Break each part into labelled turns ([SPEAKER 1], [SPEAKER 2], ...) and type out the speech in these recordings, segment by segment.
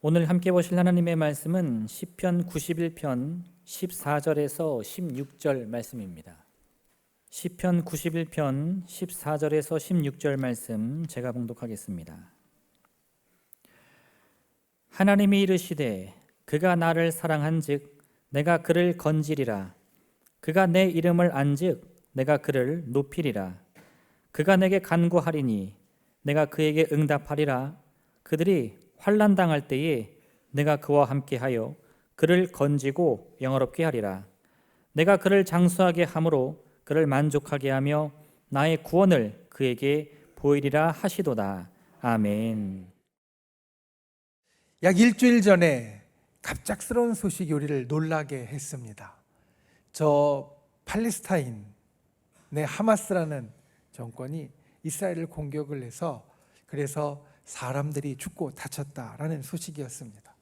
[SPEAKER 1] 오늘 함께 보실 하나님의 말씀은 시편 91편 14절에서 16절 말씀입니다. 시편 91편 14절에서 16절 말씀 제가 봉독하겠습니다. 하나님이 이르시되 그가 나를 사랑한즉 내가 그를 건지리라. 그가 내 이름을 안즉 내가 그를 높이리라. 그가 내게 간구하리니 내가 그에게 응답하리라. 그들이 환난 당할 때에 내가 그와 함께하여 그를 건지고 영화롭게 하리라. 내가 그를 장수하게 함으로 그를 만족하게 하며 나의 구원을 그에게 보이리라 하시도다. 아멘.
[SPEAKER 2] 약 일주일 전에 갑작스러운 소식이 우리를 놀라게 했습니다. 저 팔레스타인의 하마스라는 정권이 이스라엘을 공격을 해서 그래서 사람들이 죽고 다쳤다라는 소식이었습니다.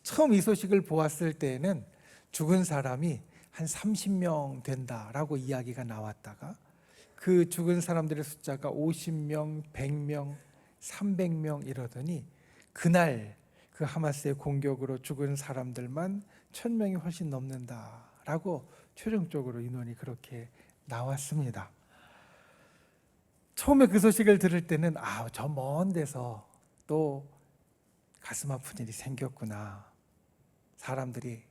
[SPEAKER 2] 처음 이 소식을 보았을 때에는 죽은 사람이 한 30명 된다라고 이야기가 나왔다가 그 죽은 사람들의 숫자가 50명, 100명, 300명 이러더니 그날 그 하마스의 공격으로 죽은 사람들만 1000명이 훨씬 넘는다라고 최종적으로 인원이 그렇게 나왔습니다. 처음에 그 소식을 들을 때는 저 먼 데서 또 가슴 아픈 일이 생겼구나. 사람들이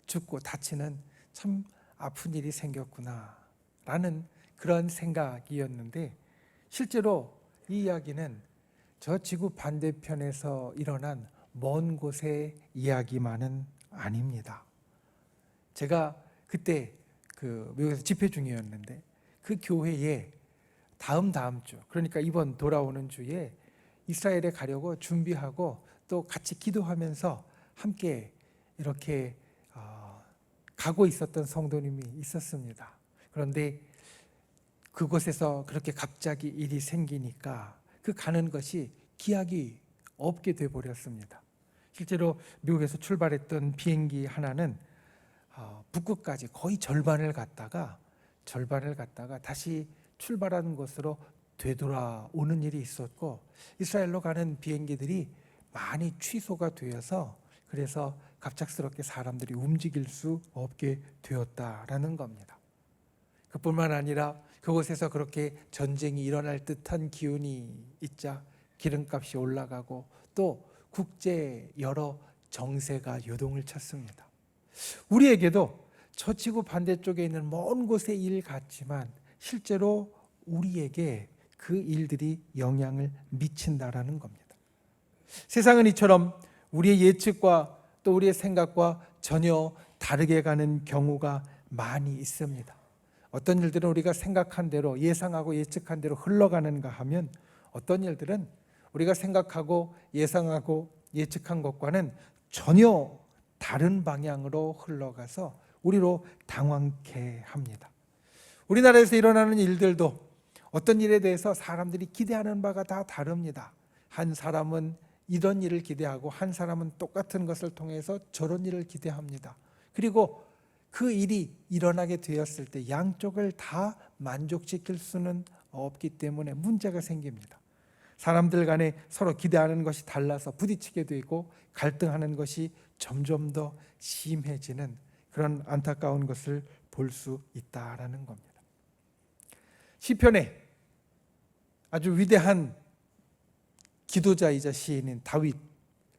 [SPEAKER 2] 죽고 다치는 참 아픈 일이 생겼구나 라는 그런 생각이었는데 실제로 이 이야기는 저 지구 반대편에서 일어난 먼 곳의 이야기만은 아닙니다. 제가 그때 미국에서 집회 중이었는데 그 교회에 다음 주, 그러니까 이번 돌아오는 주에 이스라엘에 가려고 준비하고 또 같이 기도하면서 함께 이렇게 가고 있었던 성도님이 있었습니다. 그런데 그곳에서 그렇게 갑자기 일이 생기니까 그 가는 것이 기약이 없게 돼버렸습니다. 실제로 미국에서 출발했던 비행기 하나는 북극까지 거의 절반을 갔다가 다시 출발하는 곳으로 되돌아오는 일이 있었고 이스라엘로 가는 비행기들이 많이 취소가 되어서 그래서 갑작스럽게 사람들이 움직일 수 없게 되었다라는 겁니다. 그뿐만 아니라 그곳에서 그렇게 전쟁이 일어날 듯한 기운이 있자 기름값이 올라가고 또 국제 여러 정세가 요동을 쳤습니다. 우리에게도 저 지구 반대쪽에 있는 먼 곳의 일 같지만 실제로 우리에게 그 일들이 영향을 미친다라는 겁니다. 세상은 이처럼 우리의 예측과 또 우리의 생각과 전혀 다르게 가는 경우가 많이 있습니다. 어떤 일들은 우리가 생각한 대로 예상하고 예측한 대로 흘러가는가 하면 어떤 일들은 우리가 생각하고 예상하고 예측한 것과는 전혀 다른 방향으로 흘러가서 우리로 당황케 합니다. 우리나라에서 일어나는 일들도 어떤 일에 대해서 사람들이 기대하는 바가 다 다릅니다. 한 사람은 이런 일을 기대하고 한 사람은 똑같은 것을 통해서 저런 일을 기대합니다. 그리고 그 일이 일어나게 되었을 때 양쪽을 다 만족시킬 수는 없기 때문에 문제가 생깁니다. 사람들 간에 서로 기대하는 것이 달라서 부딪히게 되고 갈등하는 것이 점점 더 심해지는 그런 안타까운 것을 볼 수 있다라는 겁니다. 시편에 아주 위대한 기도자이자 시인인 다윗,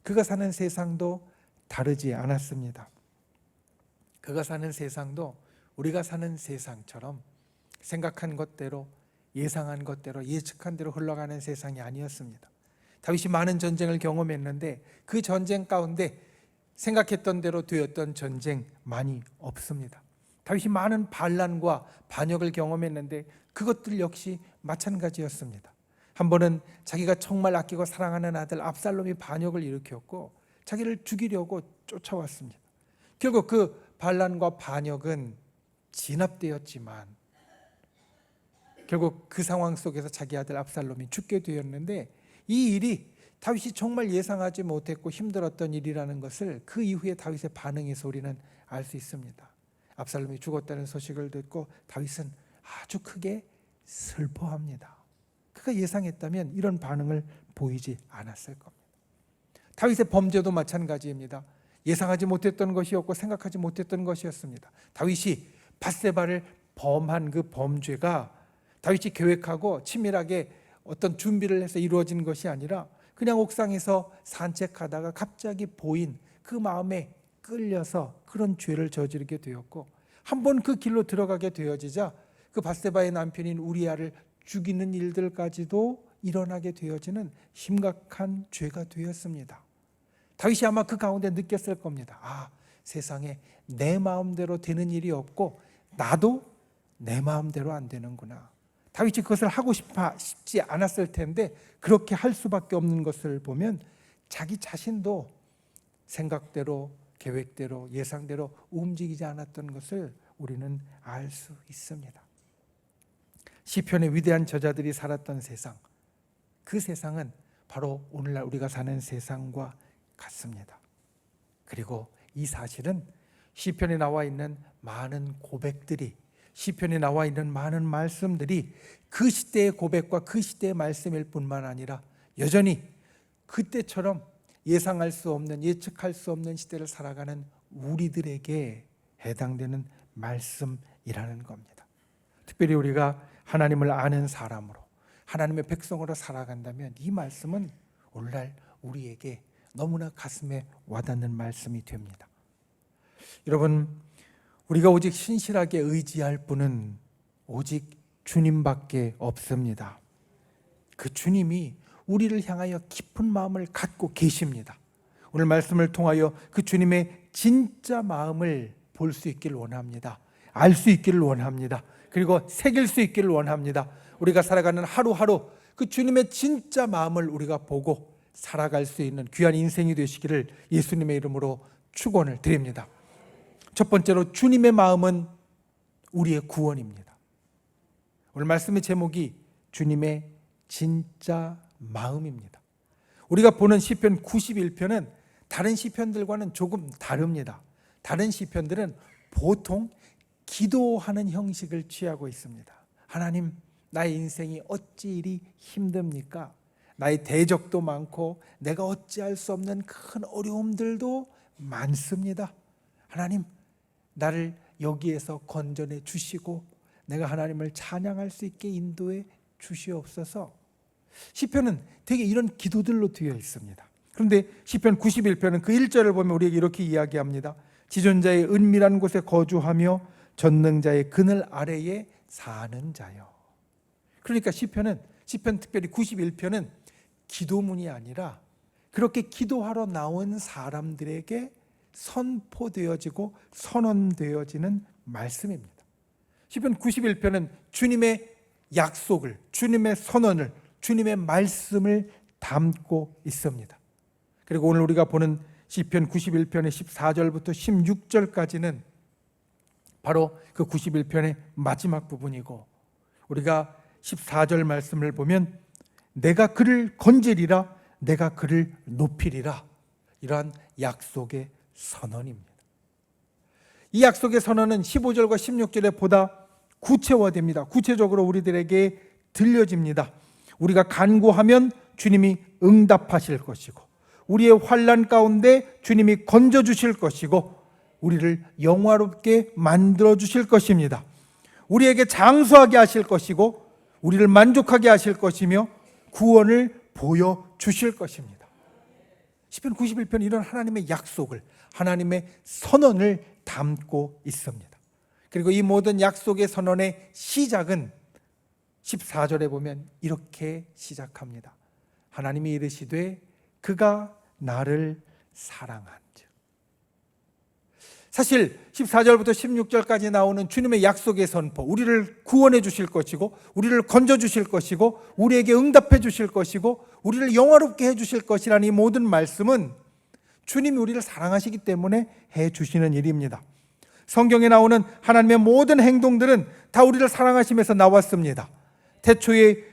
[SPEAKER 2] 그가 사는 세상도 다르지 않았습니다. 그가 사는 세상도 우리가 사는 세상처럼 생각한 것대로 예상한 것대로 예측한 대로 흘러가는 세상이 아니었습니다. 다윗이 많은 전쟁을 경험했는데 그 전쟁 가운데 생각했던 대로 되었던 전쟁 많이 없습니다. 다윗이 많은 반란과 반역을 경험했는데 그것들 역시 마찬가지였습니다. 한 번은 자기가 정말 아끼고 사랑하는 아들 압살롬이 반역을 일으켰고 자기를 죽이려고 쫓아왔습니다. 결국 그 반란과 반역은 진압되었지만 결국 그 상황 속에서 자기 아들 압살롬이 죽게 되었는데 이 일이 다윗이 정말 예상하지 못했고 힘들었던 일이라는 것을 그 이후에 다윗의 반응에서 우리는 알 수 있습니다. 압살롬이 죽었다는 소식을 듣고 다윗은 아주 크게 슬퍼합니다. 그가 예상했다면 이런 반응을 보이지 않았을 겁니다. 다윗의 범죄도 마찬가지입니다. 예상하지 못했던 것이었고 생각하지 못했던 것이었습니다. 다윗이 밧세바를 범한 그 범죄가 다윗이 계획하고 치밀하게 어떤 준비를 해서 이루어진 것이 아니라 그냥 옥상에서 산책하다가 갑자기 보인 그 마음에 끌려서 그런 죄를 저지르게 되었고, 한번 그 길로 들어가게 되어지자 그 밧세바의 남편인 우리아를 죽이는 일들까지도 일어나게 되어지는 심각한 죄가 되었습니다. 다윗이 아마 그 가운데 느꼈을 겁니다. 세상에 내 마음대로 되는 일이 없고 나도 내 마음대로 안 되는구나. 다윗이 그것을 하고 싶지 않았을 텐데 그렇게 할 수밖에 없는 것을 보면 자기 자신도 생각대로, 계획대로, 예상대로 움직이지 않았던 것을 우리는 알 수 있습니다. 시편의 위대한 저자들이 살았던 세상, 그 세상은 바로 오늘날 우리가 사는 세상과 같습니다. 그리고 이 사실은 시편에 나와 있는 많은 고백들이, 시편에 나와 있는 많은 말씀들이 그 시대의 고백과 그 시대의 말씀일 뿐만 아니라 여전히 그때처럼 예상할 수 없는, 예측할 수 없는 시대를 살아가는 우리들에게 해당되는 말씀이라는 겁니다. 특별히 우리가 하나님을 아는 사람으로, 하나님의 백성으로 살아간다면 이 말씀은 오늘날 우리에게 너무나 가슴에 와닿는 말씀이 됩니다. 여러분, 우리가 오직 신실하게 의지할 분은 오직 주님밖에 없습니다. 그 주님이 우리를 향하여 깊은 마음을 갖고 계십니다. 오늘 말씀을 통하여 그 주님의 진짜 마음을 볼 수 있기를 원합니다. 알 수 있기를 원합니다. 그리고 새길 수 있기를 원합니다. 우리가 살아가는 하루하루 그 주님의 진짜 마음을 우리가 보고 살아갈 수 있는 귀한 인생이 되시기를 예수님의 이름으로 축원을 드립니다. 첫 번째로, 주님의 마음은 우리의 구원입니다. 오늘 말씀의 제목이 주님의 진짜 마음입니다. 우리가 보는 시편 91편은 다른 시편들과는 조금 다릅니다. 다른 시편들은 보통 기도하는 형식을 취하고 있습니다. 하나님, 나의 인생이 어찌 이리 힘듭니까? 나의 대적도 많고 내가 어찌할 수 없는 큰 어려움들도 많습니다. 하나님, 나를 여기에서 건져내 주시고 내가 하나님을 찬양할 수 있게 인도해 주시옵소서. 시편은 되게 이런 기도들로 되어 있습니다. 그런데 시편 91편은 그 1절을 보면 우리에게 이렇게 이야기합니다. 지존자의 은밀한 곳에 거주하며 전능자의 그늘 아래에 사는 자요. 그러니까 시편 특별히 91편은 기도문이 아니라 그렇게 기도하러 나온 사람들에게 선포되어지고 선언되어지는 말씀입니다. 시편 91편은 주님의 약속을, 주님의 선언을, 주님의 말씀을 담고 있습니다. 그리고 오늘 우리가 보는 시편 91편의 14절부터 16절까지는 바로 그 91편의 마지막 부분이고, 우리가 14절 말씀을 보면 내가 그를 건지리라, 내가 그를 높이리라, 이러한 약속의 선언입니다. 이 약속의 선언은 15절과 16절에 보다 구체화됩니다. 구체적으로 우리들에게 들려집니다. 우리가 간구하면 주님이 응답하실 것이고, 우리의 환난 가운데 주님이 건져주실 것이고, 우리를 영화롭게 만들어 주실 것입니다. 우리에게 장수하게 하실 것이고 우리를 만족하게 하실 것이며 구원을 보여주실 것입니다. 시편 91편 이런 하나님의 약속을, 하나님의 선언을 담고 있습니다. 그리고 이 모든 약속의 선언의 시작은 14절에 보면 이렇게 시작합니다. 하나님이 이르시되 그가 나를 사랑한즉. 사실 14절부터 16절까지 나오는 주님의 약속의 선포, 우리를 구원해 주실 것이고 우리를 건져 주실 것이고 우리에게 응답해 주실 것이고 우리를 영화롭게 해 주실 것이라는 이 모든 말씀은 주님이 우리를 사랑하시기 때문에 해 주시는 일입니다. 성경에 나오는 하나님의 모든 행동들은 다 우리를 사랑하시면서 나왔습니다. 태초에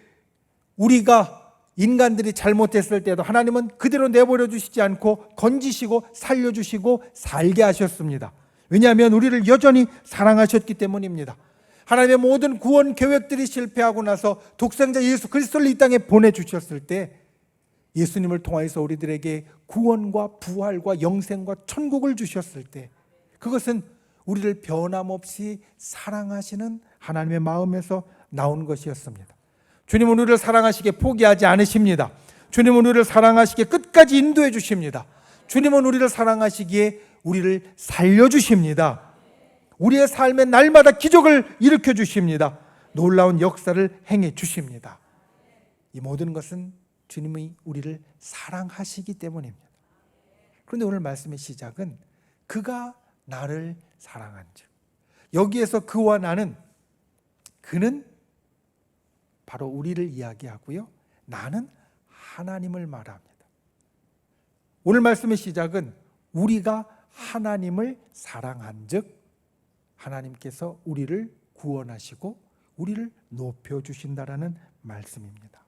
[SPEAKER 2] 우리가 인간들이 잘못했을 때도 하나님은 그대로 내버려 주시지 않고 건지시고 살려주시고 살게 하셨습니다. 왜냐하면 우리를 여전히 사랑하셨기 때문입니다. 하나님의 모든 구원 계획들이 실패하고 나서 독생자 예수 그리스도를 이 땅에 보내주셨을 때 예수님을 통하여서 우리들에게 구원과 부활과 영생과 천국을 주셨을 때 그것은 우리를 변함없이 사랑하시는 하나님의 마음에서 나온 것이었습니다. 주님은 우리를 사랑하시기에 포기하지 않으십니다. 주님은 우리를 사랑하시기에 끝까지 인도해 주십니다. 주님은 우리를 사랑하시기에 우리를 살려주십니다. 우리의 삶에 날마다 기적을 일으켜 주십니다. 놀라운 역사를 행해 주십니다. 이 모든 것은 주님이 우리를 사랑하시기 때문입니다. 그런데 오늘 말씀의 시작은 그가 나를 사랑한즉, 여기에서 그와 나는, 그는 바로 우리를 이야기하고요, 나는 하나님을 말합니다. 오늘 말씀의 시작은 우리가 하나님을 사랑한즉 하나님께서 우리를 구원하시고 우리를 높여주신다라는 말씀입니다.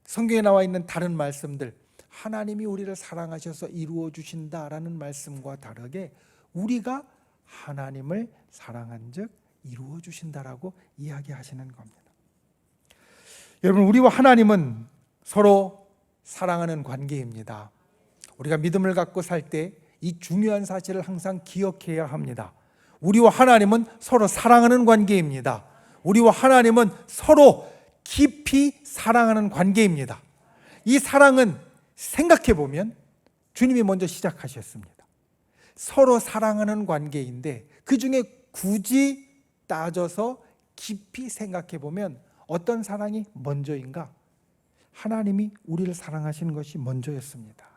[SPEAKER 2] 성경에 나와 있는 다른 말씀들, 하나님이 우리를 사랑하셔서 이루어 주신다라는 말씀과 다르게 우리가 하나님을 사랑한즉 이루어 주신다라고 이야기하시는 겁니다. 여러분, 우리와 하나님은 서로 사랑하는 관계입니다. 우리가 믿음을 갖고 살 때 이 중요한 사실을 항상 기억해야 합니다. 우리와 하나님은 서로 사랑하는 관계입니다. 우리와 하나님은 서로 깊이 사랑하는 관계입니다. 이 사랑은 생각해 보면 주님이 먼저 시작하셨습니다. 서로 사랑하는 관계인데 그 중에 굳이 따져서 깊이 생각해 보면 어떤 사랑이 먼저인가? 하나님이 우리를 사랑하시는 것이 먼저였습니다.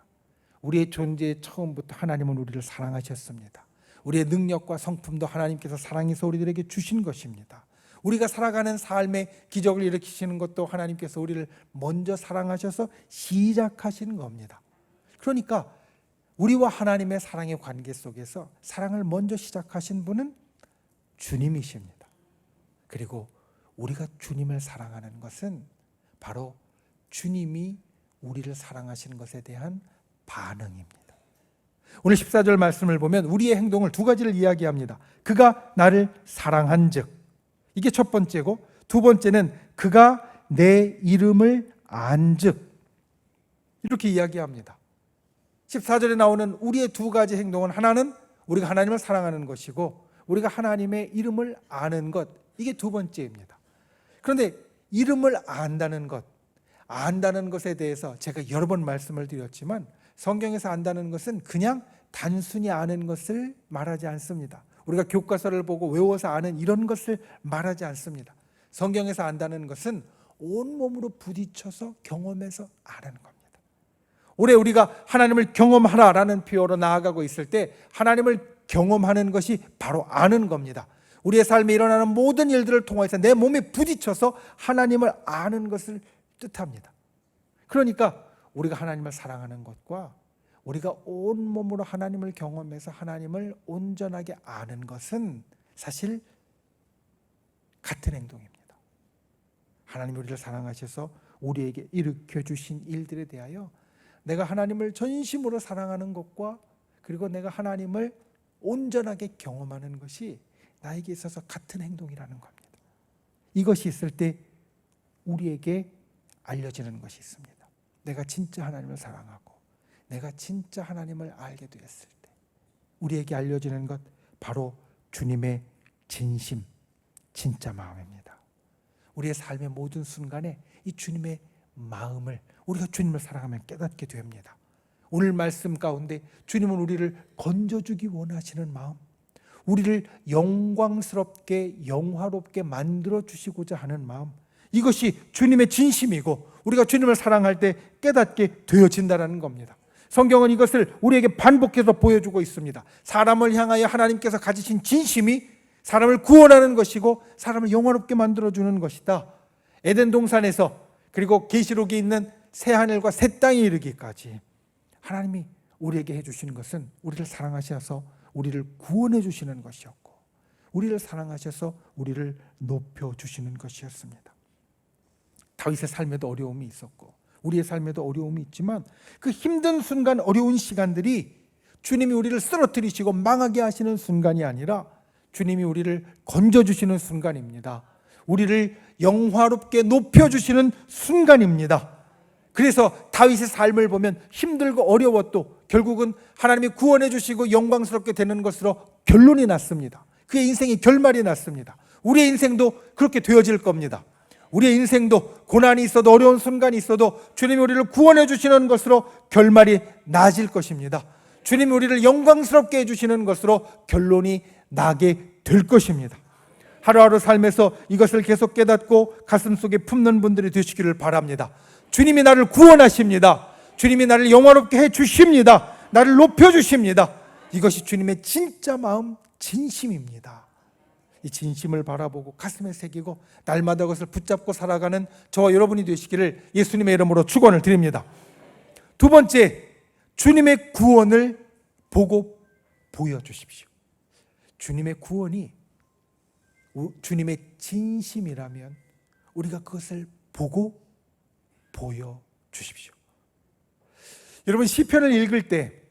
[SPEAKER 2] 우리의 존재의 처음부터 하나님은 우리를 사랑하셨습니다. 우리의 능력과 성품도 하나님께서 사랑해서 우리들에게 주신 것입니다. 우리가 살아가는 삶의 기적을 일으키시는 것도 하나님께서 우리를 먼저 사랑하셔서 시작하시는 겁니다. 그러니까 우리와 하나님의 사랑의 관계 속에서 사랑을 먼저 시작하신 분은 주님이십니다. 그리고 우리가 주님을 사랑하는 것은 바로 주님이 우리를 사랑하시는 것에 대한 반응입니다. 오늘 14절 말씀을 보면 우리의 행동을 두 가지를 이야기합니다. 그가 나를 사랑한즉, 이게 첫 번째고, 두 번째는 그가 내 이름을 안즉, 이렇게 이야기합니다. 14절에 나오는 우리의 두 가지 행동은, 하나는 우리가 하나님을 사랑하는 것이고 우리가 하나님의 이름을 아는 것, 이게 두 번째입니다. 그런데 이름을 안다는 것에 대해서 제가 여러 번 말씀을 드렸지만 성경에서 안다는 것은 그냥 단순히 아는 것을 말하지 않습니다. 우리가 교과서를 보고 외워서 아는 이런 것을 말하지 않습니다. 성경에서 안다는 것은 온몸으로 부딪혀서 경험해서 아는 겁니다. 올해 우리가 하나님을 경험하라라는 표현으로 나아가고 있을 때 하나님을 경험하는 것이 바로 아는 겁니다. 우리의 삶에 일어나는 모든 일들을 통해서 내 몸에 부딪혀서 하나님을 아는 것을 뜻합니다. 그러니까 우리가 하나님을 사랑하는 것과 우리가 온몸으로 하나님을 경험해서 하나님을 온전하게 아는 것은 사실 같은 행동입니다. 하나님이 우리를 사랑하셔서 우리에게 일으켜 주신 일들에 대하여 내가 하나님을 전심으로 사랑하는 것과 그리고 내가 하나님을 온전하게 경험하는 것이 나에게 있어서 같은 행동이라는 겁니다. 이것이 있을 때 우리에게 알려지는 것이 있습니다. 내가 진짜 하나님을 사랑하고 내가 진짜 하나님을 알게 되었을 때 우리에게 알려지는 것, 바로 주님의 진심, 진짜 마음입니다. 우리의 삶의 모든 순간에 이 주님의 마음을, 우리가 주님을 사랑하면 깨닫게 됩니다. 오늘 말씀 가운데 주님은 우리를 건져주기 원하시는 마음, 우리를 영광스럽게 영화롭게 만들어 주시고자 하는 마음, 이것이 주님의 진심이고 우리가 주님을 사랑할 때 깨닫게 되어진다는 겁니다. 성경은 이것을 우리에게 반복해서 보여주고 있습니다. 사람을 향하여 하나님께서 가지신 진심이 사람을 구원하는 것이고 사람을 영화롭게 만들어주는 것이다. 에덴 동산에서 그리고 계시록에 있는 새하늘과 새 땅에 이르기까지 하나님이 우리에게 해주시는 것은 우리를 사랑하셔서 우리를 구원해 주시는 것이었고 우리를 사랑하셔서 우리를 높여주시는 것이었습니다. 다윗의 삶에도 어려움이 있었고 우리의 삶에도 어려움이 있지만 그 힘든 순간, 어려운 시간들이 주님이 우리를 쓰러뜨리시고 망하게 하시는 순간이 아니라 주님이 우리를 건져주시는 순간입니다. 우리를 영화롭게 높여주시는 순간입니다. 그래서 다윗의 삶을 보면 힘들고 어려웠도 결국은 하나님이 구원해 주시고 영광스럽게 되는 것으로 결론이 났습니다. 그의 인생이 결말이 났습니다. 우리의 인생도 그렇게 되어질 겁니다. 우리의 인생도 고난이 있어도 어려운 순간이 있어도 주님이 우리를 구원해 주시는 것으로 결말이 나아질 것입니다. 주님이 우리를 영광스럽게 해주시는 것으로 결론이 나게 될 것입니다. 하루하루 삶에서 이것을 계속 깨닫고 가슴속에 품는 분들이 되시기를 바랍니다. 주님이 나를 구원하십니다. 주님이 나를 영화롭게 해주십니다. 나를 높여주십니다. 이것이 주님의 진짜 마음, 진심입니다. 이 진심을 바라보고 가슴에 새기고 날마다 그것을 붙잡고 살아가는 저와 여러분이 되시기를 예수님의 이름으로 축원을 드립니다. 두 번째, 주님의 구원을 보고 보여주십시오. 주님의 구원이 주님의 진심이라면 우리가 그것을 보고 보여주십시오. 여러분, 시편을 읽을 때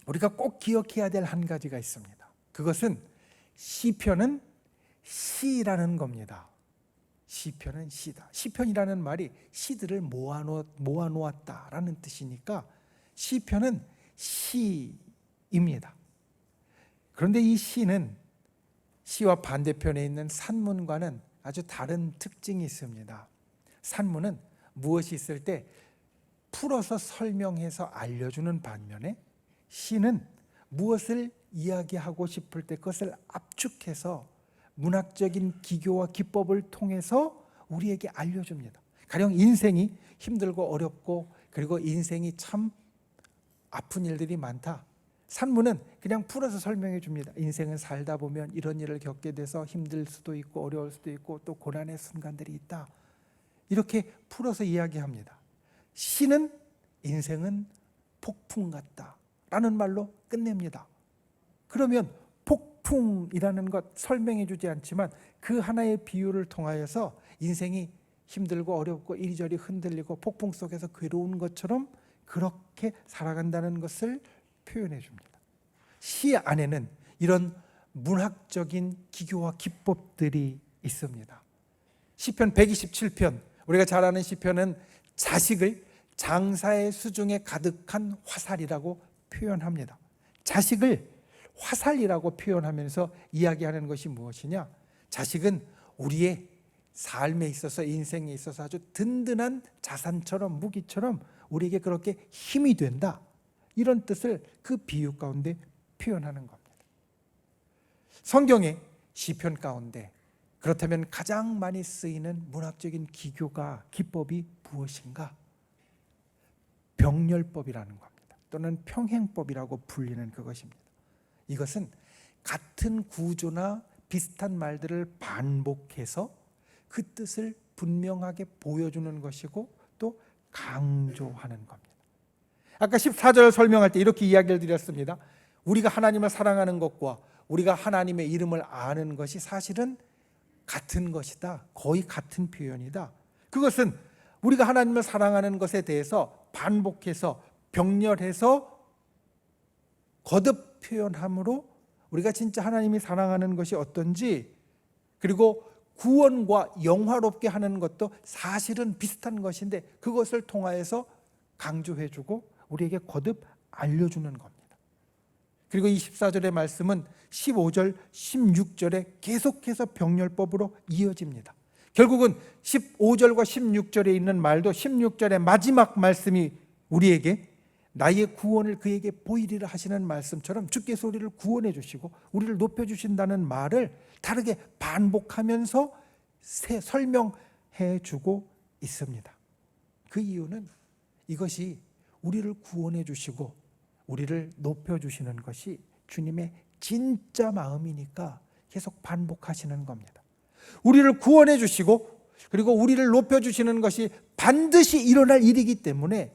[SPEAKER 2] 우리가 꼭 기억해야 될 한 가지가 있습니다. 그것은 시편은 시라는 겁니다. 시편은 시다. 시편이라는 말이 시들을 모아놓았다라는 뜻이니까 시편은 시입니다. 그런데 이 시는 시와 반대편에 있는 산문과는 아주 다른 특징이 있습니다. 산문은 무엇이 있을 때 풀어서 설명해서 알려주는 반면에 시는 무엇을 이야기하고 싶을 때 그것을 압축해서 문학적인 기교와 기법을 통해서 우리에게 알려줍니다. 가령 인생이 힘들고 어렵고 그리고 인생이 참 아픈 일들이 많다. 산문은 그냥 풀어서 설명해 줍니다. 인생은 살다 보면 이런 일을 겪게 돼서 힘들 수도 있고 어려울 수도 있고 또 고난의 순간들이 있다. 이렇게 풀어서 이야기합니다. 시는 인생은 폭풍 같다 라는 말로 끝냅니다. 그러면 폭풍이라는 것 설명해 주지 않지만 그 하나의 비유를 통하여서 인생이 힘들고 어렵고 이리저리 흔들리고 폭풍 속에서 괴로운 것처럼 그렇게 살아간다는 것을 표현해 줍니다. 시 안에는 이런 문학적인 기교와 기법들이 있습니다. 시편 127편, 우리가 잘 아는 시편은 자식을 장사의 수중에 가득한 화살이라고 표현합니다. 자식을 화살이라고 표현하면서 이야기하는 것이 무엇이냐? 자식은 우리의 삶에 있어서 인생에 있어서 아주 든든한 자산처럼 무기처럼 우리에게 그렇게 힘이 된다. 이런 뜻을 그 비유 가운데 표현하는 겁니다. 성경의 시편 가운데 그렇다면 가장 많이 쓰이는 문학적인 기교가 기법이 무엇인가? 병렬법이라는 겁니다. 또는 평행법이라고 불리는 그것입니다. 이것은 같은 구조나 비슷한 말들을 반복해서 그 뜻을 분명하게 보여주는 것이고 또 강조하는 겁니다. 아까 14절 설명할 때 이렇게 이야기를 드렸습니다. 우리가 하나님을 사랑하는 것과 우리가 하나님의 이름을 아는 것이 사실은 같은 것이다. 거의 같은 표현이다. 그것은 우리가 하나님을 사랑하는 것에 대해서 반복해서 병렬해서 거듭 표현함으로 우리가 진짜 하나님이 사랑하는 것이 어떤지 그리고 구원과 영화롭게 하는 것도 사실은 비슷한 것인데 그것을 통하여서 강조해주고 우리에게 거듭 알려주는 겁니다. 그리고 이 14절의 말씀은 15절, 16절에 계속해서 병렬법으로 이어집니다. 결국은 15절과 16절에 있는 말도 16절의 마지막 말씀이 우리에게 나의 구원을 그에게 보이리라 하시는 말씀처럼 주께서 우리를 구원해 주시고 우리를 높여 주신다는 말을 다르게 반복하면서 설명해 주고 있습니다. 그 이유는 이것이 우리를 구원해 주시고 우리를 높여 주시는 것이 주님의 진짜 마음이니까 계속 반복하시는 겁니다. 우리를 구원해 주시고 그리고 우리를 높여 주시는 것이 반드시 일어날 일이기 때문에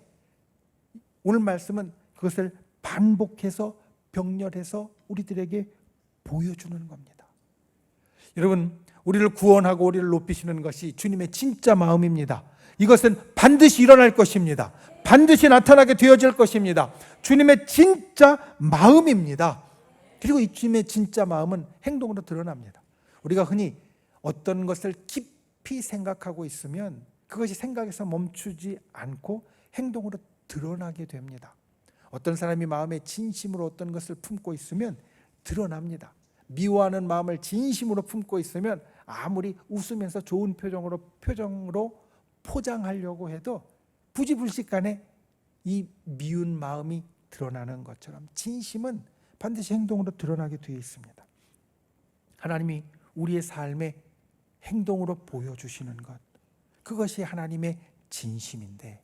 [SPEAKER 2] 오늘 말씀은 그것을 반복해서 병렬해서 우리들에게 보여주는 겁니다. 여러분, 우리를 구원하고 우리를 높이시는 것이 주님의 진짜 마음입니다. 이것은 반드시 일어날 것입니다. 반드시 나타나게 되어질 것입니다. 주님의 진짜 마음입니다. 그리고 이 주님의 진짜 마음은 행동으로 드러납니다. 우리가 흔히 어떤 것을 깊이 생각하고 있으면 그것이 생각에서 멈추지 않고 행동으로 드러나게 됩니다. 어떤 사람이 마음에 진심으로 어떤 것을 품고 있으면 드러납니다. 미워하는 마음을 진심으로 품고 있으면 아무리 웃으면서 좋은 표정으로 포장하려고 해도 부지불식간에 이 미운 마음이 드러나는 것처럼 진심은 반드시 행동으로 드러나게 되어 있습니다. 하나님이 우리의 삶에 행동으로 보여주시는 것, 그것이 하나님의 진심인데,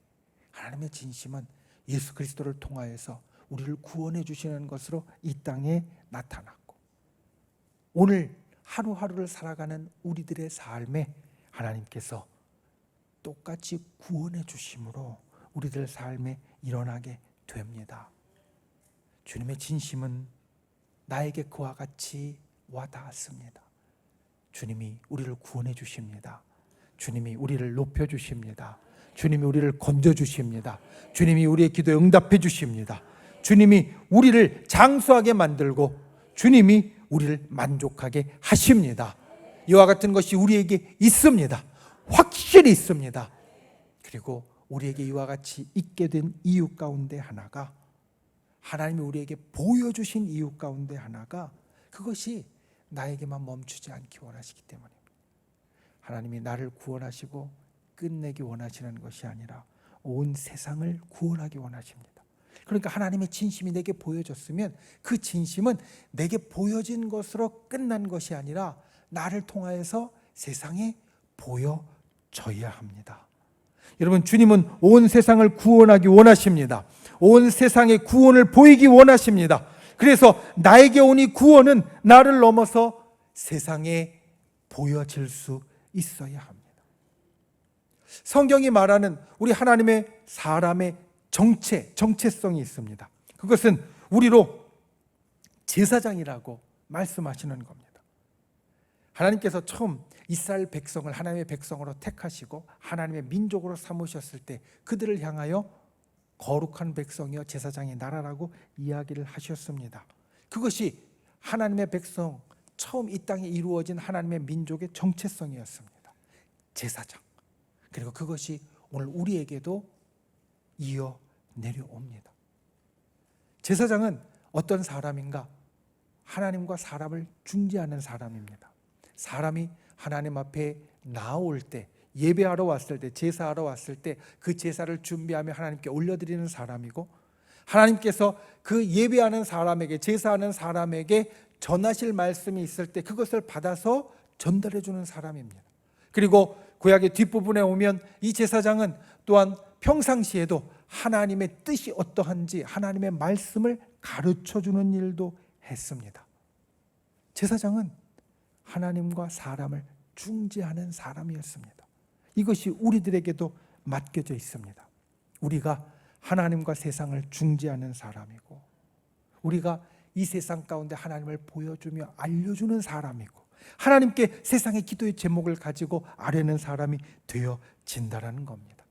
[SPEAKER 2] 하나님의 진심은 예수 그리스도를 통하여서 우리를 구원해 주시는 것으로 이 땅에 나타났고, 오늘 하루하루를 살아가는 우리들의 삶에 하나님께서 똑같이 구원해 주심으로 우리들 삶에 일어나게 됩니다. 주님의 진심은 나에게 그와 같이 와닿았습니다. 주님이 우리를 구원해 주십니다. 주님이 우리를 높여 주십니다. 주님이 우리를 건져 주십니다. 주님이 우리의 기도에 응답해 주십니다. 주님이 우리를 장수하게 만들고 주님이 우리를 만족하게 하십니다. 이와 같은 것이 우리에게 있습니다. 확실히 있습니다. 그리고 우리에게 이와 같이 있게 된 이유 가운데 하나가, 하나님이 우리에게 보여주신 이유 가운데 하나가, 그것이 나에게만 멈추지 않기 원하시기 때문입니다. 하나님이 나를 구원하시고 끝내기 원하시는 것이 아니라 온 세상을 구원하기 원하십니다. 그러니까 하나님의 진심이 내게 보여졌으면 그 진심은 내게 보여진 것으로 끝난 것이 아니라 나를 통하여서 세상에 보여져야 합니다. 여러분, 주님은 온 세상을 구원하기 원하십니다. 온 세상의 구원을 보이기 원하십니다. 그래서 나에게 온 이 구원은 나를 넘어서 세상에 보여질 수 있어야 합니다. 성경이 말하는 우리 하나님의 사람의 정체성이 있습니다. 그것은 우리로 제사장이라고 말씀하시는 겁니다. 하나님께서 처음 이스라엘 백성을 하나님의 백성으로 택하시고 하나님의 민족으로 삼으셨을 때 그들을 향하여 거룩한 백성이여 제사장의 나라라고 이야기를 하셨습니다. 그것이 하나님의 백성, 처음 이 땅에 이루어진 하나님의 민족의 정체성이었습니다. 제사장. 그리고 그것이 오늘 우리에게도 이어 내려옵니다. 제사장은 어떤 사람인가? 하나님과 사람을 중재하는 사람입니다. 사람이 하나님 앞에 나올 때, 예배하러 왔을 때, 제사하러 왔을 때 그 제사를 준비하며 하나님께 올려드리는 사람이고, 하나님께서 그 예배하는 사람에게, 제사하는 사람에게 전하실 말씀이 있을 때 그것을 받아서 전달해 주는 사람입니다. 그리고 구약의 뒷부분에 오면 이 제사장은 또한 평상시에도 하나님의 뜻이 어떠한지 하나님의 말씀을 가르쳐 주는 일도 했습니다. 제사장은 하나님과 사람을 중재하는 사람이었습니다. 이것이 우리들에게도 맡겨져 있습니다. 우리가 하나님과 세상을 중재하는 사람이고, 우리가 이 세상 가운데 하나님을 보여주며 알려주는 사람이고, 하나님께 세상의 기도의 제목을 가지고 아뢰는 사람이 되어진다라는 겁니다.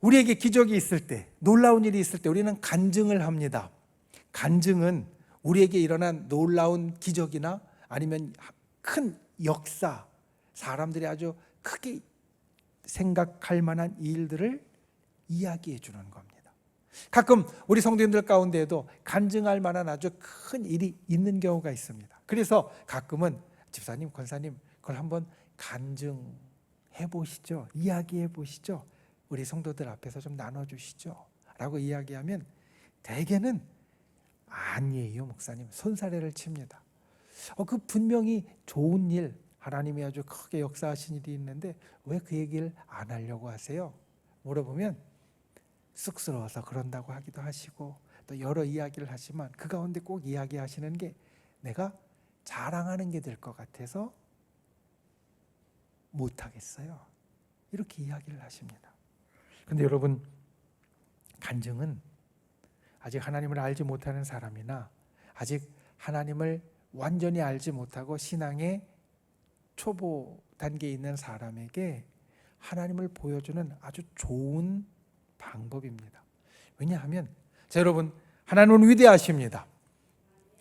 [SPEAKER 2] 우리에게 기적이 있을 때, 놀라운 일이 있을 때 우리는 간증을 합니다. 간증은 우리에게 일어난 놀라운 기적이나 아니면 큰 역사, 사람들이 아주 크게 생각할 만한 일들을 이야기해 주는 겁니다. 가끔 우리 성도님들 가운데에도 간증할 만한 아주 큰 일이 있는 경우가 있습니다. 그래서 가끔은 집사님, 권사님, 그걸 한번 간증해 보시죠. 이야기해 보시죠. 우리 성도들 앞에서 좀 나눠주시죠. 라고 이야기하면 대개는 아니에요, 목사님. 손사래를 칩니다. 그 분명히 좋은 일, 하나님이 아주 크게 역사하신 일이 있는데 왜 그 얘기를 안 하려고 하세요? 물어보면 쑥스러워서 그런다고 하기도 하시고, 또 여러 이야기를 하지만 그 가운데 꼭 이야기하시는 게 내가 자랑하는 게 될 것 같아서 못하겠어요. 이렇게 이야기를 하십니다. 그런데 여러분, 간증은 아직 하나님을 알지 못하는 사람이나 아직 하나님을 완전히 알지 못하고 신앙의 초보 단계에 있는 사람에게 하나님을 보여주는 아주 좋은 방법입니다. 왜냐하면 자, 여러분, 하나님은 위대하십니다.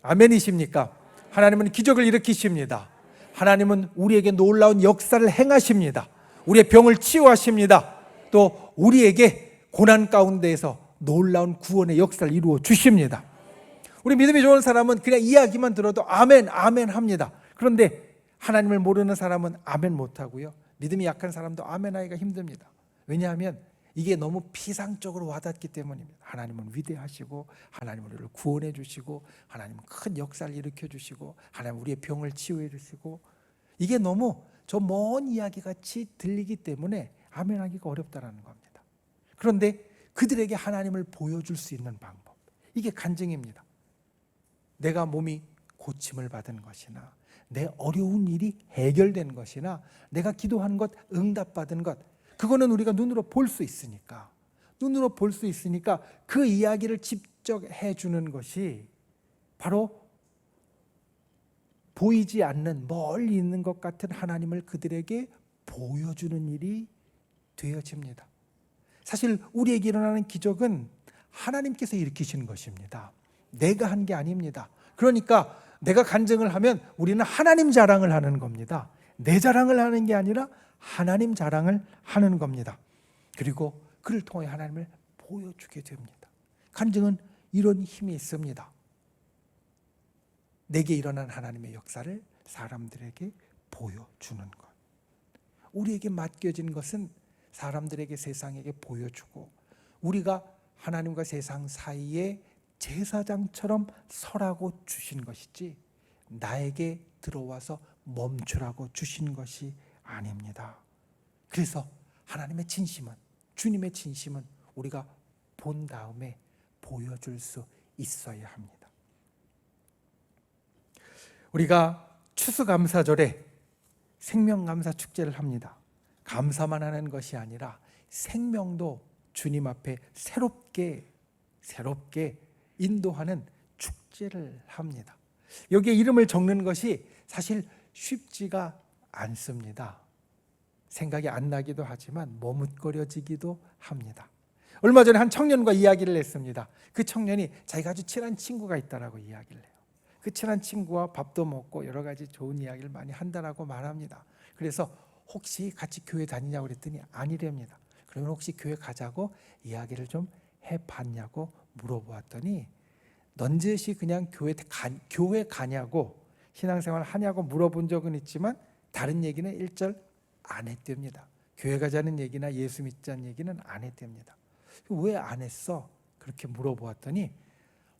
[SPEAKER 2] 아멘이십니까? 하나님은 기적을 일으키십니다. 하나님은 우리에게 놀라운 역사를 행하십니다. 우리의 병을 치유하십니다. 또 우리에게 고난 가운데에서 놀라운 구원의 역사를 이루어 주십니다. 우리 믿음이 좋은 사람은 그냥 이야기만 들어도 아멘, 아멘 합니다. 그런데 하나님을 모르는 사람은 아멘 못하고요. 믿음이 약한 사람도 아멘 하기가 힘듭니다. 왜냐하면 이게 너무 피상적으로 와닿기 때문입니다. 하나님은 위대하시고 하나님은 우리를 구원해 주시고 하나님은 큰 역사를 일으켜 주시고 하나님은 우리의 병을 치유해 주시고 이게 너무 저 먼 이야기 같이 들리기 때문에 아멘 하기가 어렵다는 겁니다. 그런데 그들에게 하나님을 보여줄 수 있는 방법, 이게 간증입니다. 내가 몸이 고침을 받은 것이나 내 어려운 일이 해결된 것이나 내가 기도한 것 응답받은 것, 그거는 우리가 눈으로 볼 수 있으니까 그 이야기를 직접 해주는 것이 바로 보이지 않는 멀리 있는 것 같은 하나님을 그들에게 보여주는 일이 되어집니다. 사실 우리에게 일어나는 기적은 하나님께서 일으키시는 것입니다. 내가 한 게 아닙니다. 그러니까 내가 간증을 하면 우리는 하나님 자랑을 하는 겁니다. 내 자랑을 하는 게 아니라 하나님 자랑을 하는 겁니다. 그리고 그를 통해 하나님을 보여주게 됩니다. 간증은 이런 힘이 있습니다. 내게 일어난 하나님의 역사를 사람들에게 보여주는 것. 우리에게 맡겨진 것은 사람들에게, 세상에게 보여주고 우리가 하나님과 세상 사이에 제사장처럼 서라고 주신 것이지 나에게 들어와서 멈추라고 주신 것이 아닙니다. 그래서 하나님의 진심은, 주님의 진심은 우리가 본 다음에 보여줄 수 있어야 합니다. 우리가 추수감사절에 생명감사 축제를 합니다. 감사만 하는 것이 아니라 생명도 주님 앞에 새롭게 인도하는 축제를 합니다. 여기에 이름을 적는 것이 사실 쉽지가 않습니다. 생각이 안 나기도 하지만 머뭇거려지기도 합니다. 얼마 전에 한 청년과 이야기를 했습니다. 그 청년이 자기가 아주 친한 친구가 있다라고 이야기를 해요. 그 친한 친구와 밥도 먹고 여러 가지 좋은 이야기를 많이 한다라고 말합니다. 그래서 혹시 같이 교회 다니냐고 그랬더니 아니랍니다. 그러면 혹시 교회 가자고 이야기를 좀 해봤냐고 물어보았더니 넌지시 그냥 교회 가냐고 신앙생활 하냐고 물어본 적은 있지만 다른 얘기는 일절 안 했답니다. 교회 가자는 얘기나 예수 믿자는 얘기는 안 했답니다. 왜 안 했어? 그렇게 물어보았더니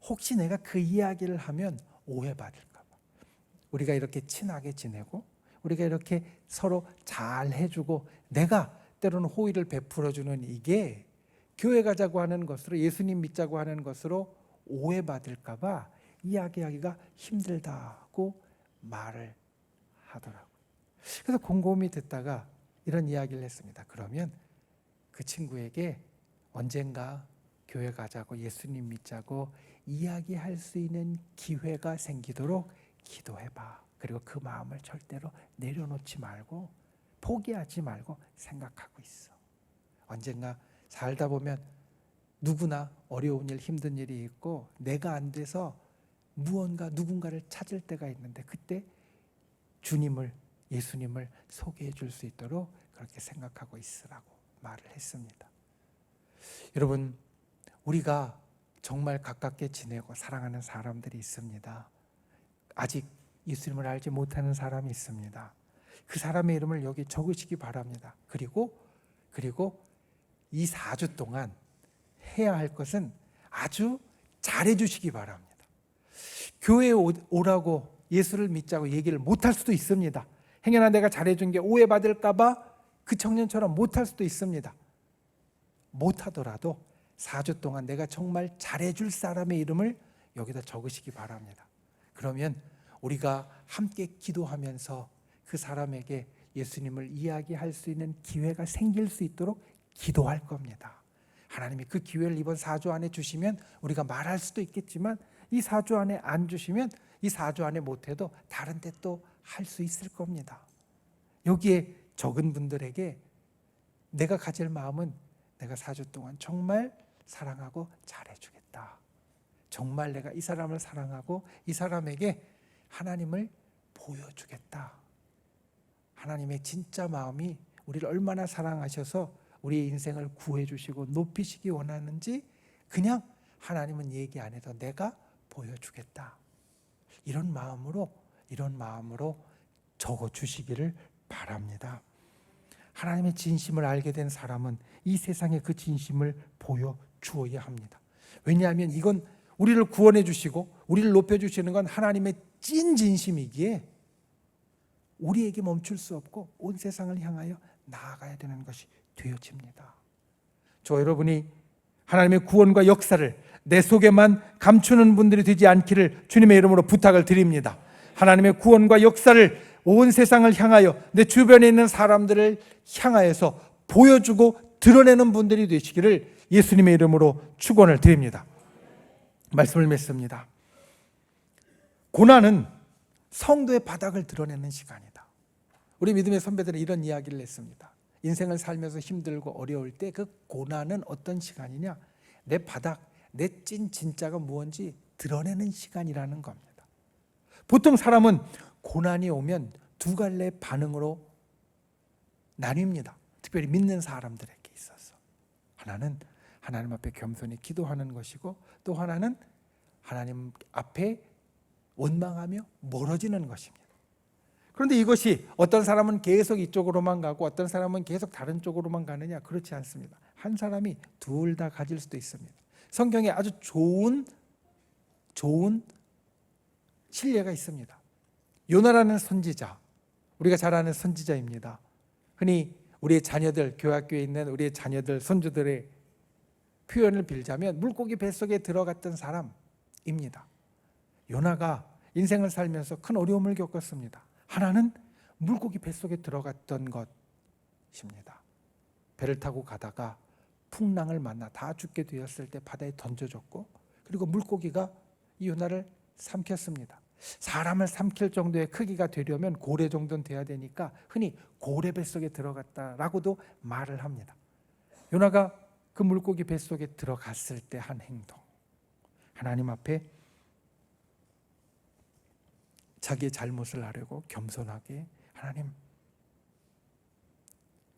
[SPEAKER 2] 혹시 내가 그 이야기를 하면 오해받을까 봐. 우리가 이렇게 친하게 지내고 우리가 이렇게 서로 잘 해주고 내가 때로는 호의를 베풀어주는 이게 교회 가자고 하는 것으로, 예수님 믿자고 하는 것으로 오해받을까 봐 이야기하기가 힘들다고 말을 하더라고요. 그래서 곰곰이 듣다가 이런 이야기를 했습니다. 그러면 그 친구에게 언젠가 교회 가자고 예수님 믿자고 이야기할 수 있는 기회가 생기도록 기도해봐. 그리고 그 마음을 절대로 내려놓지 말고 포기하지 말고 생각하고 있어. 언젠가 살다 보면 누구나 어려운 일, 힘든 일이 있고 내가 안 돼서 누군가를 찾을 때가 있는데 그때 주님을, 예수님을 소개해 줄 수 있도록 그렇게 생각하고 있으라고 말을 했습니다. 여러분, 우리가 정말 가깝게 지내고 사랑하는 사람들이 있습니다. 아직 예수님을 알지 못하는 사람이 있습니다. 그 사람의 이름을 여기 적으시기 바랍니다. 그리고 이 4주 동안 해야 할 것은 아주 잘해 주시기 바랍니다. 교회에 오라고 예수를 믿자고 얘기를 못할 수도 있습니다. 행여나 내가 잘해준 게 오해받을까 봐 그 청년처럼 못할 수도 있습니다. 못하더라도 4주 동안 내가 정말 잘해줄 사람의 이름을 여기다 적으시기 바랍니다. 그러면 우리가 함께 기도하면서 그 사람에게 예수님을 이야기할 수 있는 기회가 생길 수 있도록 기도할 겁니다. 하나님이 그 기회를 이번 4주 안에 주시면 우리가 말할 수도 있겠지만 이 4주 안에 안 주시면 이 4주 안에 못해도 다른 데 또 할 수 있을 겁니다. 여기에 적은 분들에게 내가 가질 마음은 내가 4주 동안 정말 사랑하고 잘해주겠다. 정말 내가 이 사람을 사랑하고 이 사람에게 하나님을 보여주겠다. 하나님의 진짜 마음이 우리를 얼마나 사랑하셔서 우리의 인생을 구해 주시고 높이시기 원하는지 그냥 하나님은 얘기 안 해도 내가 보여주겠다. 이런 마음으로 적어 주시기를 바랍니다. 하나님의 진심을 알게 된 사람은 이 세상에 그 진심을 보여주어야 합니다. 왜냐하면 이건 우리를 구원해 주시고 우리를 높여 주시는 건 하나님의 찐 진심이기에 우리에게 멈출 수 없고 온 세상을 향하여 나아가야 되는 것이 되어집니다. 저 여러분이 하나님의 구원과 역사를 내 속에만 감추는 분들이 되지 않기를 주님의 이름으로 부탁을 드립니다. 하나님의 구원과 역사를 온 세상을 향하여 내 주변에 있는 사람들을 향하여서 보여주고 드러내는 분들이 되시기를 예수님의 이름으로 축원을 드립니다. 말씀을 맺습니다. 고난은 성도의 바닥을 드러내는 시간이다. 우리 믿음의 선배들은 이런 이야기를 했습니다. 인생을 살면서 힘들고 어려울 때 그 고난은 어떤 시간이냐? 내 바닥, 내 진짜가 무엇인지 드러내는 시간이라는 겁니다. 보통 사람은 고난이 오면 두 갈래의 반응으로 나뉩니다. 특별히 믿는 사람들에게 있어서. 하나는 하나님 앞에 겸손히 기도하는 것이고 또 하나는 하나님 앞에 원망하며 멀어지는 것입니다. 그런데 이것이 어떤 사람은 계속 이쪽으로만 가고 어떤 사람은 계속 다른 쪽으로만 가느냐? 그렇지 않습니다. 한 사람이 둘 다 가질 수도 있습니다. 성경에 아주 좋은 신뢰가 있습니다. 요나라는 선지자, 우리가 잘 아는 선지자입니다. 흔히 우리의 자녀들, 교학교에 있는 우리의 자녀들, 손주들의 표현을 빌자면 물고기 뱃속에 들어갔던 사람입니다. 요나가 인생을 살면서 큰 어려움을 겪었습니다. 하나는 물고기 뱃속에 들어갔던 것입니다. 배를 타고 가다가 풍랑을 만나 다 죽게 되었을 때 바다에 던져졌고 그리고 물고기가 이 요나를 삼켰습니다. 사람을 삼킬 정도의 크기가 되려면 고래 정도는 돼야 되니까 흔히 고래 뱃속에 들어갔다라고도 말을 합니다. 요나가 그 물고기 뱃속에 들어갔을 때 한 행동, 하나님 앞에 자기의 잘못을 아뢰고 겸손하게 하나님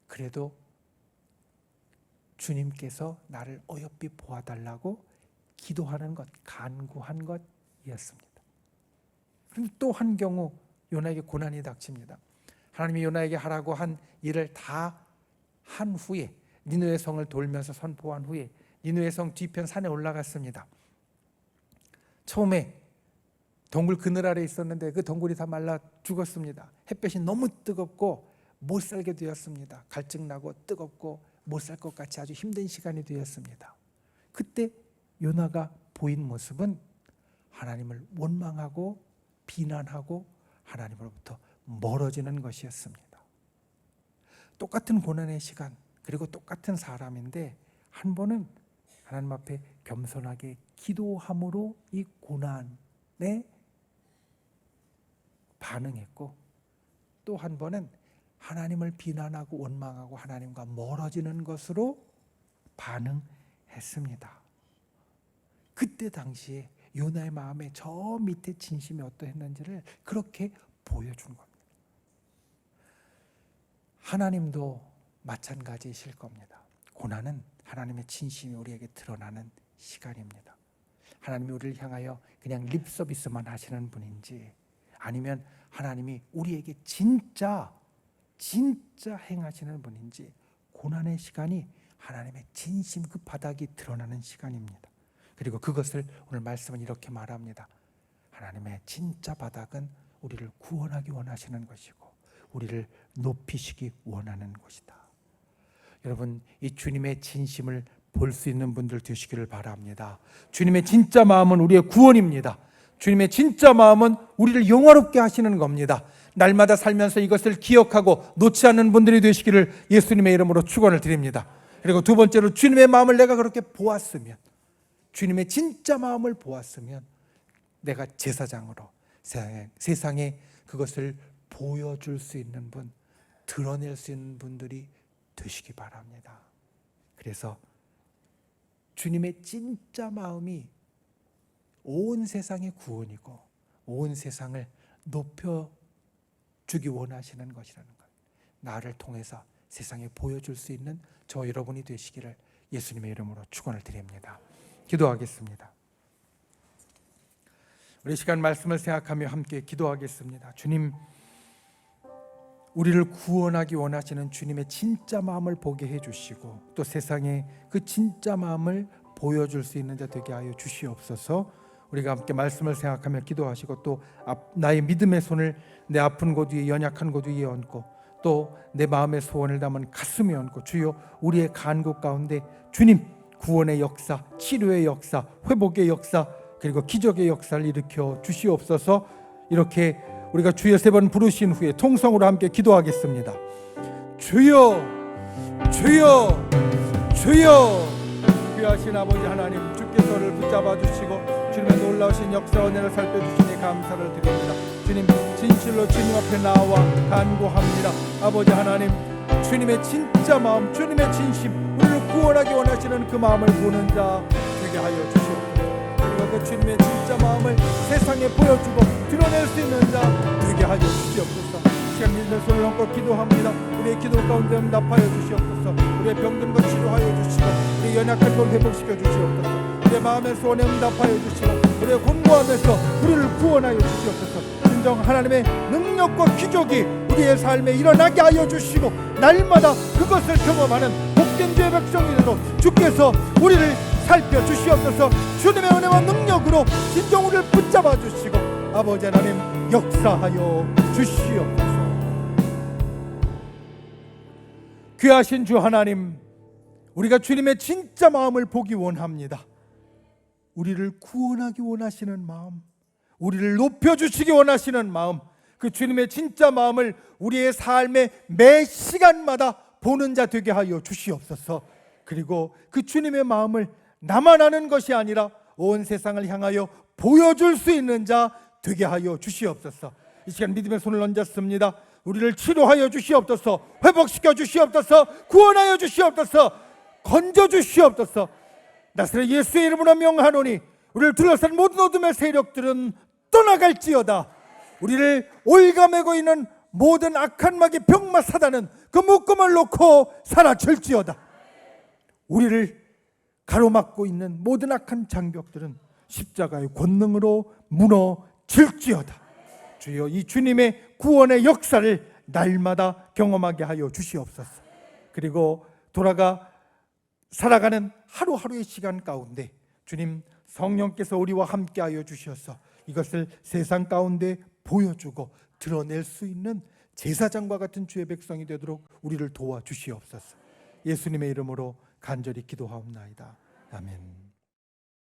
[SPEAKER 2] 그래도 주님께서 나를 어여삐 보아달라고 기도하는 것, 간구한 것이었습니다. 그런데 또 한 경우 요나에게 고난이 닥칩니다. 하나님이 요나에게 하라고 한 일을 다 한 후에 니느웨 성을 돌면서 선포한 후에 니느웨 성 뒤편 산에 올라갔습니다. 처음에 동굴 그늘 아래 있었는데 그 동굴이 다 말라 죽었습니다. 햇볕이 너무 뜨겁고 못 살게 되었습니다. 갈증나고 뜨겁고 못 살 것 같이 아주 힘든 시간이 되었습니다. 그때 요나가 보인 모습은 하나님을 원망하고 비난하고 하나님으로부터 멀어지는 것이었습니다. 똑같은 고난의 시간 그리고 똑같은 사람인데 한 번은 하나님 앞에 겸손하게 기도함으로 이 고난에 반응했고 또 한 번은 하나님을 비난하고 원망하고 하나님과 멀어지는 것으로 반응했습니다. 그때 당시에 요나의 마음에 저 밑에 진심이 어떠했는지를 그렇게 보여준 겁니다. 하나님도 마찬가지이실 겁니다. 고난은 하나님의 진심이 우리에게 드러나는 시간입니다. 하나님이 우리를 향하여 그냥 립 서비스만 하시는 분인지 아니면 하나님이 우리에게 진짜 행하시는 분인지 고난의 시간이 하나님의 진심 그 바닥이 드러나는 시간입니다. 그리고 그것을 오늘 말씀은 이렇게 말합니다. 하나님의 진짜 바닥은 우리를 구원하기 원하시는 것이고 우리를 높이시기 원하는 것이다. 여러분 이 주님의 진심을 볼 수 있는 분들 되시기를 바랍니다. 주님의 진짜 마음은 우리의 구원입니다. 주님의 진짜 마음은 우리를 영화롭게 하시는 겁니다. 날마다 살면서 이것을 기억하고 놓지 않는 분들이 되시기를 예수님의 이름으로 축원을 드립니다. 그리고 두 번째로 주님의 마음을 내가 그렇게 보았으면 주님의 진짜 마음을 보았으면 내가 제사장으로 세상에 그것을 보여줄 수 있는 분, 드러낼 수 있는 분들이 되시기 바랍니다. 그래서 주님의 진짜 마음이 온 세상의 구원이고 온 세상을 높여주기 원하시는 것이라는 것. 나를 통해서 세상에 보여줄 수 있는 저 여러분이 되시기를 예수님의 이름으로 축원을 드립니다. 기도하겠습니다. 우리 시간 말씀을 생각하며 함께 기도하겠습니다. 주님, 우리를 구원하기 원하시는 주님의 진짜 마음을 보게 해주시고 또 세상에 그 진짜 마음을 보여줄 수 있는 자 되게 하여 주시옵소서. 우리가 함께 말씀을 생각하며 기도하시고 또 나의 믿음의 손을 내 아픈 곳 위에, 연약한 곳 위에 얹고 또 내 마음의 소원을 담은 가슴에 얹고, 주여 우리의 간구 가운데 주님 구원의 역사, 치료의 역사, 회복의 역사, 그리고 기적의 역사를 일으켜 주시옵소서. 이렇게 우리가 주여 3번 부르신 후에 통성으로 함께 기도하겠습니다. 주여, 주여, 주여. 귀하신 아버지 하나님, 주께서 저를 붙잡아 주시고 주님의 놀라우신 역사와 은혜를 살펴주시니 감사를 드립니다. 주님, 진실로 주님 앞에 나와 간구합니다. 아버지 하나님, 주님의 진짜 마음, 주님의 진심, 우리를 구원하기 원하시는 그 마음을 보는 자 되게 하여 주시옵소서. 그리고 그 주님의 진짜 마음을 세상에 보여주고 드러낼 수 있는 자 되게 하여 주시옵소서. 시간 믿는 손을 얹고 기도합니다. 우리의 기도 가운데 응답하여 주시옵소서. 우리의 병든 것 치료하여 주시고 우리의 연약한 것 회복시켜 주시옵소서. 우리의 마음의 소원에 응답하여 주시고 우리의 공부함에서 우리를 구원하여 주시옵소서. 진정 하나님의 능력과 기적이 우리의 삶에 일어나게 하여 주시고 날마다 그것을 경험하는 복된 주의 백성이 되도록 주께서 우리를 살펴주시옵소서. 주님의 은혜와 능력으로 진정 우리를 붙잡아 주시고 아버지 하나님 역사하여 주시옵소서. 귀하신 주 하나님, 우리가 주님의 진짜 마음을 보기 원합니다. 우리를 구원하기 원하시는 마음, 우리를 높여주시기 원하시는 마음, 그 주님의 진짜 마음을 우리의 삶의 매 시간마다 보는 자 되게 하여 주시옵소서. 그리고 그 주님의 마음을 나만 아는 것이 아니라 온 세상을 향하여 보여줄 수 있는 자 되게 하여 주시옵소서. 이 시간 믿음의 손을 얹었습니다. 우리를 치료하여 주시옵소서. 회복시켜 주시옵소서. 구원하여 주시옵소서. 건져 주시옵소서. 나사렛 예수의 이름으로 명하노니 우리를 둘러싼 모든 어둠의 세력들은 떠나갈지어다. 우리를 올가매고 있는 모든 악한 마귀 병마 사단은 그 묶음을 놓고 사라질지어다. 우리를 가로막고 있는 모든 악한 장벽들은 십자가의 권능으로 무너질지어다. 주여, 이 주님의 구원의 역사를 날마다 경험하게 하여 주시옵소서. 그리고 돌아가 살아가는 하루하루의 시간 가운데 주님 성령께서 우리와 함께하여 주셔서 이것을 세상 가운데 보여주고 드러낼 수 있는 제사장과 같은 주의 백성이 되도록 우리를 도와주시옵소서. 예수님의 이름으로 간절히 기도하옵나이다. 아멘.